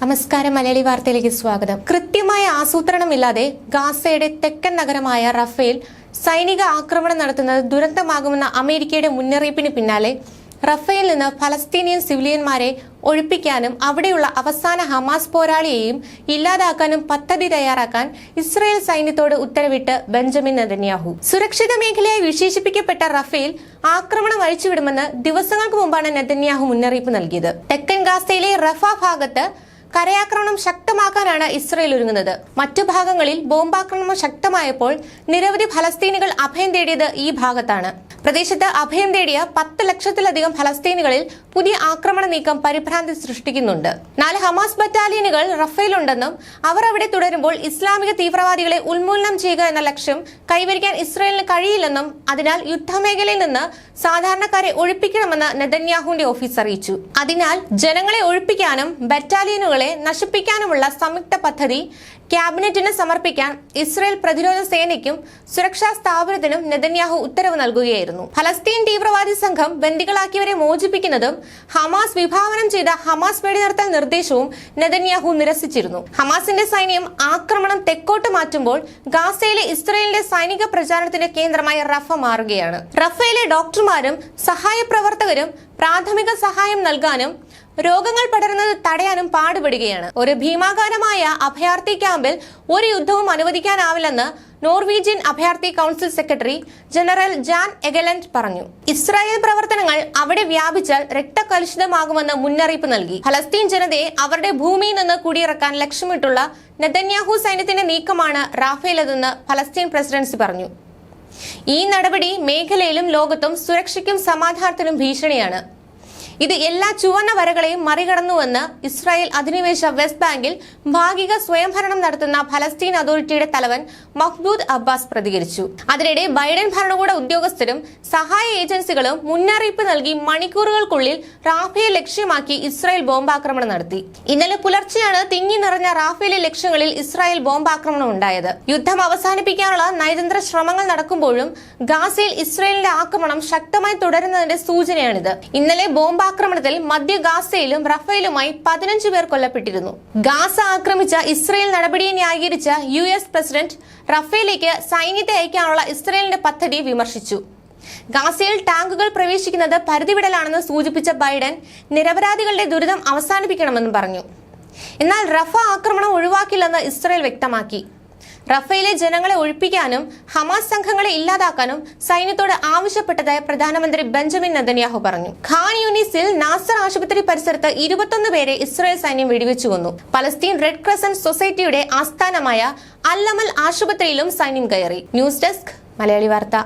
നമസ്കാരം. മലയാളി വാർത്തയിലേക്ക് സ്വാഗതം. കൃത്യമായ ആസൂത്രണമില്ലാതെ ഗാസയുടെ തെക്കൻ നഗരമായ റഫേൽ സൈനിക ആക്രമണം നടത്തുന്നത് ദുരന്തമാകുമെന്ന അമേരിക്കയുടെ മുന്നറിയിപ്പിന് പിന്നാലെ റഫേലിൽ നിന്ന് ഫലസ്തീനിയൻ സിവിലിയന്മാരെ ഒഴിപ്പിക്കാനും അവിടെയുള്ള അവസാന ഹമാസ് പോരാളിയെയും ഇല്ലാതാക്കാനും പദ്ധതി തയ്യാറാക്കാൻ ഇസ്രായേൽ സൈന്യത്തോട് ഉത്തരവിട്ട് ബെഞ്ചമിൻ നെതന്യാഹു. സുരക്ഷിത മേഖലയായി വിശേഷിപ്പിക്കപ്പെട്ട റഫേൽ ആക്രമണം അഴിച്ചുവിടുമെന്ന് ദിവസങ്ങൾക്ക് മുമ്പാണ് നെതന്യാഹു മുന്നറിയിപ്പ് നൽകിയത്. തെക്കൻ ഗാസയിലെ റഫ ഭാഗത്ത് കരയാക്രമണം ശക്തമാക്കാനാണ് ഇസ്രായേൽ ഒരുങ്ങുന്നത്. മറ്റു ഭാഗങ്ങളിൽ ബോംബാക്രമണം ശക്തമായപ്പോൾ നിരവധി ഫലസ്തീനികൾ അഭയം തേടിയത് ഈ ഭാഗത്താണ്. പ്രദേശത്ത് അഭയം തേടിയ 10 ലക്ഷത്തിലധികം ഫലസ്തീനികളിൽ പുതിയ ആക്രമണ നീക്കം പരിഭ്രാന്തി സൃഷ്ടിക്കുന്നുണ്ട്. 4 ഹമാസ് ബറ്റാലിയനുകൾ റഫേലുണ്ടെന്നും അവർ അവിടെ തുടരുമ്പോൾ ഇസ്ലാമിക തീവ്രവാദികളെ ഉന്മൂലനം ചെയ്യുക എന്ന ലക്ഷ്യം കൈവരിക്കാൻ ഇസ്രായേലിന് കഴിയില്ലെന്നും അതിനാൽ യുദ്ധമേഖലയിൽ നിന്ന് സാധാരണക്കാരെ ഒഴിപ്പിക്കണമെന്ന് നെതന്യാഹുവിന്റെ ഓഫീസ് അറിയിച്ചു. അതിനാൽ ജനങ്ങളെ ഒഴിപ്പിക്കാനും ബറ്റാലിയനുകളെ നശിപ്പിക്കാനുമുള്ള സംയുക്ത പദ്ധതി ക്യാബിനറ്റിന് സമർപ്പിക്കാൻ ഇസ്രായേൽ പ്രതിരോധ സേനയ്ക്കും സുരക്ഷാ സ്ഥാപനത്തിനും നെതന്യാഹു ഉത്തരവ് നൽകുകയായിരുന്നു. ഫലസ്തീൻ തീവ്രവാദി സംഘം ബന്ദികളാക്കിയവരെ മോചിപ്പിക്കുന്നതും ഹമാസ് വിഭാവനം ചെയ്ത ഹമാസ് വെടിനിർത്തൽ നിർദ്ദേശവും നെതന്യാഹു നിരസിച്ചിരുന്നു. ഹമാസിന്റെ സൈന്യം ആക്രമണം തെക്കോട്ട് മാറ്റുമ്പോൾ ഗാസയിലെ ഇസ്രായേലിന്റെ സൈനിക പ്രചാരണത്തിന്റെ കേന്ദ്രമായി റഫ മാറുകയാണ്. റഫയിലെ ഡോക്ടർമാരും സഹായ പ്രവർത്തകരും പ്രാഥമിക സഹായം നൽകാനും രോഗങ്ങൾ പടരുന്നത് തടയാനും പാടുപെടുകയാണ്. ഒരു ഭീമാകാരമായ അഭയാർത്ഥി ക്യാമ്പിൽ ഒരു യുദ്ധവും അനുവദിക്കാനാവില്ലെന്ന് നോർവീജിയൻ അഭയാർത്ഥി കൗൺസിൽ സെക്രട്ടറി ജനറൽ ജാൻ എഗലന്റ് പറഞ്ഞു. ഇസ്രായേൽ പ്രവർത്തനങ്ങൾ അവിടെ വ്യാപിച്ചാൽ രക്തകലുഷിതമാകുമെന്ന് മുന്നറിയിപ്പ് നൽകി. ഫലസ്തീൻ ജനതയെ അവരുടെ ഭൂമിയിൽ നിന്ന് കുടിയിറക്കാൻ ലക്ഷ്യമിട്ടുള്ള നെതന്യാഹു സൈന്യത്തിന്റെ നീക്കമാണ് റാഫേലതെന്ന് ഫലസ്തീൻ പ്രസിഡൻസി പറഞ്ഞു. ഈ നടപടി മേഖലയിലും ലോകത്തും സുരക്ഷയ്ക്കും സമാധാനത്തിനും ഭീഷണിയാണ്. ഇത് എല്ലാ ചുവന്ന വരകളെയും മറികടന്നുവെന്ന് ഇസ്രായേൽ അധിനിവേശ വെസ്റ്റ് ബാങ്കിൽ ഭാഗിക സ്വയംഭരണം നടത്തുന്ന ഫലസ്തീൻ അതോറിറ്റിയുടെ തലവൻ മഹ്മൂദ് അബ്ബാസ് പ്രതികരിച്ചു. അതിനിടെ ബൈഡൻ ഭരണകൂട ഉദ്യോഗസ്ഥരും സഹായ ഏജൻസികളും മുന്നറിയിപ്പ് നൽകി മണിക്കൂറുകൾക്കുള്ളിൽ റാഫേൽ ലക്ഷ്യമാക്കി ഇസ്രായേൽ ബോംബാക്രമണം നടത്തി. ഇന്നലെ പുലർച്ചെയാണ് തിങ്ങി നിറഞ്ഞ റാഫേലെ ലക്ഷ്യങ്ങളിൽ ഇസ്രായേൽ ബോംബാക്രമണം ഉണ്ടായത്. യുദ്ധം അവസാനിപ്പിക്കാനുള്ള നയതന്ത്ര ശ്രമങ്ങൾ നടക്കുമ്പോഴും ഗാസയിൽ ഇസ്രായേലിന്റെ ആക്രമണം ശക്തമായി തുടരുന്നതിന്റെ സൂചനയാണിത്. ഇന്നലെ ആക്രമണത്തിൽ മധ്യ ഗാസയിലും റഫേലുമായി 15 പേർ കൊല്ലപ്പെട്ടിരുന്നു. ഗാസ ആക്രമിച്ച ഇസ്രായേൽ നടപടിയെ ന്യായീകരിച്ച US പ്രസിഡന്റ് റഫേലേക്ക് സൈന്യത്തെ അയക്കാനുള്ള ഇസ്രായേലിന്റെ പദ്ധതി വിമർശിച്ചു. ഗാസയിൽ ടാങ്കുകൾ പ്രവേശിക്കുന്നത് പരിധിവിടലാണെന്ന് സൂചിപ്പിച്ച ബൈഡൻ നിരപരാധികളുടെ ദുരിതം അവസാനിപ്പിക്കണമെന്ന് പറഞ്ഞു. എന്നാൽ റഫ ആക്രമണം ഒഴിവാക്കില്ലെന്ന് ഇസ്രായേൽ വ്യക്തമാക്കി. റഫേലെ ജനങ്ങളെ ഒഴിപ്പിക്കാനും ഹമാസ് സംഘങ്ങളെ ഇല്ലാതാക്കാനും സൈന്യത്തോട് ആവശ്യപ്പെട്ടതായി പ്രധാനമന്ത്രി ബെഞ്ചമിൻ നെതന്യാഹു പറഞ്ഞു. ഖാൻ യൂനിസിൽ നാസർ ആശുപത്രി പരിസരത്ത് 21 പേരെ ഇസ്രായേൽ സൈന്യം വെടിവെച്ചു കൊന്നു. പലസ്തീൻ റെഡ് ക്രസന്റ് സൊസൈറ്റിയുടെ ആസ്ഥാനമായ അൽ അമൽ ആശുപത്രിയിലും സൈന്യം കയറി. ന്യൂസ് ഡെസ്ക് മലയാളി വാർത്ത.